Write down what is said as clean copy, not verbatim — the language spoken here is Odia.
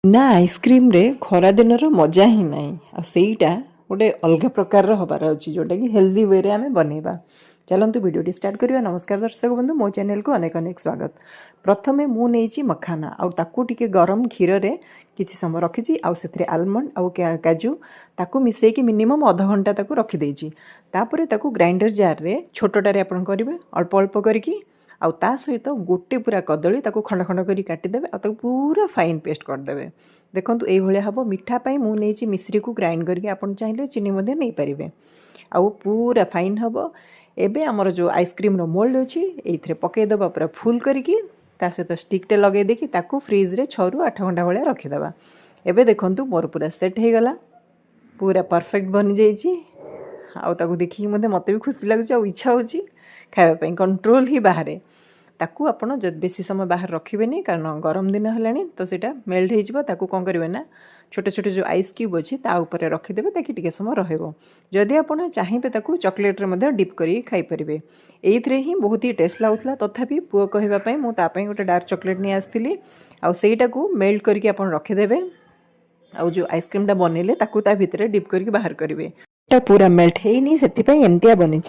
ନା ଆଇସ୍କ୍ରିମ୍ରେ ଖରାଦିନର ମଜା ହିଁ ନାହିଁ ଆଉ ସେଇଟା ଗୋଟେ ଅଲଗା ପ୍ରକାରର ହେବାର ଅଛି ଯେଉଁଟାକି ହେଲ୍ଦି ୱେରେ ଆମେ ବନେଇବା। ଚାଲନ୍ତୁ ଭିଡ଼ିଓଟି ଷ୍ଟାର୍ଟ କରିବା। ନମସ୍କାର ଦର୍ଶକ ବନ୍ଧୁ, ମୋ ଚ୍ୟାନେଲକୁ ଅନେକ ଅନେକ ସ୍ୱାଗତ। ପ୍ରଥମେ ମୁଁ ନେଇଛି ମଖାନା ଆଉ ତାକୁ ଟିକେ ଗରମ କ୍ଷୀରରେ କିଛି ସମୟ ରଖିଛି ଆଉ ସେଥିରେ ଆଲମଣ୍ଡ ଆଉ କାଜୁ ତାକୁ ମିଶାଇକି ମିନିମମ୍ ଅଧଘଣ୍ଟା ତାକୁ ରଖିଦେଇଛି। ତାପରେ ତାକୁ ଗ୍ରାଇଣ୍ଡର ଜାର୍ରେ ଛୋଟଟାରେ ଆପଣ କରିବେ ଅଳ୍ପ ଅଳ୍ପ କରିକି, ଆଉ ତା ସହିତ ଗୋଟେ ପୁରା କଦଳୀ ତାକୁ ଖଣ୍ଡ ଖଣ୍ଡ କରି କାଟିଦେବେ ଆଉ ତାକୁ ପୁରା ଫାଇନ୍ ପେଷ୍ଟ କରିଦେବେ। ଦେଖନ୍ତୁ ଏଇଭଳିଆ ହେବ। ମିଠା ପାଇଁ ମୁଁ ନେଇଛି ମିଶ୍ରିକୁ ଗ୍ରାଇଣ୍ଡ କରିକି, ଆପଣ ଚାହିଁଲେ ଚିନି ମଧ୍ୟ ନେଇପାରିବେ। ଆଉ ପୁରା ଫାଇନ୍ ହେବ। ଏବେ ଆମର ଯେଉଁ ଆଇସ୍କ୍ରିମ୍ର ମୋଲ୍ଡ ଅଛି ଏଇଥିରେ ପକାଇଦେବା ପୁରା ଫୁଲ୍ କରିକି, ତା ସହିତ ଷ୍ଟିକ୍ଟେ ଲଗାଇ ଦେଇକି ତାକୁ ଫ୍ରିଜ୍ରେ 6ରୁ 8 ଘଣ୍ଟା ଭଳିଆ ରଖିଦେବା। ଏବେ ଦେଖନ୍ତୁ ମୋର ପୁରା ସେଟ୍ ହେଇଗଲା, ପୁରା ପରଫେକ୍ଟ ବନିଯାଇଛି। ଆଉ ତାକୁ ଦେଖିକି ମୋତେ ବି ଖୁସି ଲାଗୁଛି ଆଉ ଇଚ୍ଛା ହେଉଛି ଖାଇବା ପାଇଁ, କଣ୍ଟ୍ରୋଲ ହିଁ ବାହାରେ। ତାକୁ ଆପଣ ଯଦି ବେଶୀ ସମୟ ବାହାରେ ରଖିବେନି, କାରଣ ଗରମ ଦିନ ହେଲାଣି ତ ସେଇଟା ମେଲ୍ଟ ହେଇଯିବ। ତାକୁ କ'ଣ କରିବେ ନା ଛୋଟ ଛୋଟ ଯେଉଁ ଆଇସ୍ କ୍ୟୁବ୍ ଅଛି ତା ଉପରେ ରଖିଦେବେ ତାକି ଟିକେ ସମୟ ରହିବ। ଯଦି ଆପଣ ଚାହିଁବେ ତାକୁ ଚକୋଲେଟ୍ରେ ମଧ୍ୟ ଡିପ୍ କରିକି ଖାଇପାରିବେ। ଏଇଥିରେ ହିଁ ବହୁତ ହି ଟେଷ୍ଟ ଲାଗୁଥିଲା। ତଥାପି ପୁଅ କହିବା ପାଇଁ ମୁଁ ତା ପାଇଁ ଗୋଟେ ଡାର୍କ ଚକୋଲେଟ୍ ନେଇ ଆସିଥିଲି ଆଉ ସେଇଟାକୁ ମେଲ୍ଟ କରିକି ଆପଣ ରଖିଦେବେ। ଆଉ ଯେଉଁ ଆଇସ୍କ୍ରିମ୍ଟା ବନେଇଲେ ତାକୁ ତା ଭିତରେ ଡିପ୍ କରିକି ବାହାର କରିବେ। ଏଟା ପୁରା ମେଲ୍ଟ ହେଇନି, ସେଥିପାଇଁ ଏମିତିଆ ବନିଛି।